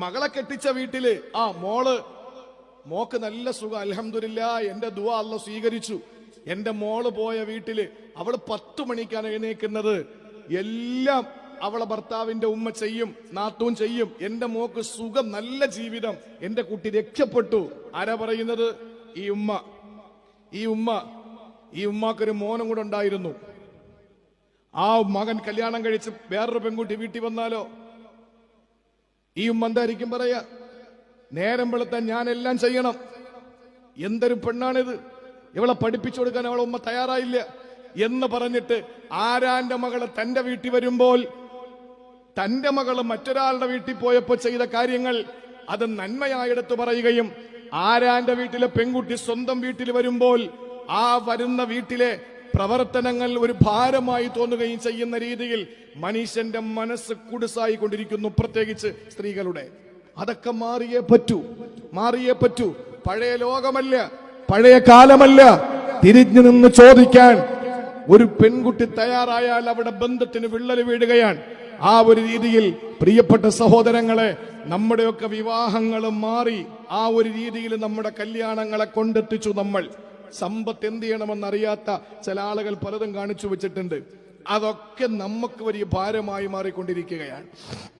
മകളെ കെട്ടിച്ച വീട്ടില് മോക്ക് നല്ല സുഖം, അൽഹംദുലില്ലാ. എന്റെ ദുആ അല്ലാഹു സ്വീകരിച്ചു. എന്റെ മോള് പോയ വീട്ടില് അവള് 10 മണിക്കാണ് എഴുന്നേക്കുന്നത്. എല്ലാം അവളെ ഭർത്താവിന്റെ ഉമ്മ ചെയ്യും, നാത്തൂൻ ചെയ്യും. എന്റെ മോക്ക് സുഖം, നല്ല ജീവിതം. എന്റെ കുട്ടി രക്ഷപ്പെട്ടു. ആരാ പറയുന്നത്? ഈ ഉമ്മാക്കൊരു മോനും കൂടെ ഉണ്ടായിരുന്നു. ആ മകൻ കല്യാണം കഴിച്ച് വേറൊരു പെൺകുട്ടി വീട്ടിൽ വന്നാലോ ഈ ഉമ്മ എന്തായിരിക്കും പറയാ? നേരം വെളുത്താൻ ഞാൻ എല്ലാം ചെയ്യണം. എന്തൊരു പെണ്ണാണിത്! ഇവളെ പഠിപ്പിച്ചു കൊടുക്കാൻ അവളെ ഉമ്മ തയ്യാറായില്ല എന്ന് പറഞ്ഞിട്ട് ആരാന്റെ മകള് തന്റെ വീട്ടിൽ വരുമ്പോൾ, തന്റെ മകള് മറ്റൊരാളുടെ വീട്ടിൽ പോയപ്പോ ചെയ്ത കാര്യങ്ങൾ അത് നന്മയായെടുത്തു പറയുകയും, ആരാന്റെ വീട്ടിലെ പെൺകുട്ടി സ്വന്തം വീട്ടിൽ വരുമ്പോൾ ആ വരുന്ന വീട്ടിലെ പ്രവർത്തനങ്ങൾ ഒരു ഭാരമായി തോന്നുകയും ചെയ്യുന്ന രീതിയിൽ മനുഷ്യന്റെ മനസ്സ് കുടുസായി കൊണ്ടിരിക്കുന്നു, പ്രത്യേകിച്ച് സ്ത്രീകളുടെ. അതൊക്കെ മാറിയേ പറ്റൂ. പഴയ ലോകമല്ല, പഴയ കാലമല്ല. തിരിഞ്ഞു നിന്ന് ചോദിക്കാൻ ഒരു പെൺകുട്ടി തയ്യാറായാൽ അവിടെ ബന്ധത്തിന് വിള്ളൽ വീഴുകയാണ്. ആ ഒരു രീതിയിൽ പ്രിയപ്പെട്ട സഹോദരങ്ങളെ, നമ്മുടെയൊക്കെ വിവാഹങ്ങൾ മാറി. ആ ഒരു രീതിയിൽ നമ്മുടെ കല്യാണങ്ങളെ കൊണ്ടെത്തിച്ചു. നമ്മൾ സമ്പത്ത് എന്ത് ചെയ്യണമെന്നറിയാത്ത ചില ആളുകൾ പലതും കാണിച്ചു വെച്ചിട്ടുണ്ട്. അതൊക്കെ നമുക്ക് വലിയ ഭാരമായി മാറിക്കൊണ്ടിരിക്കുകയാണ്.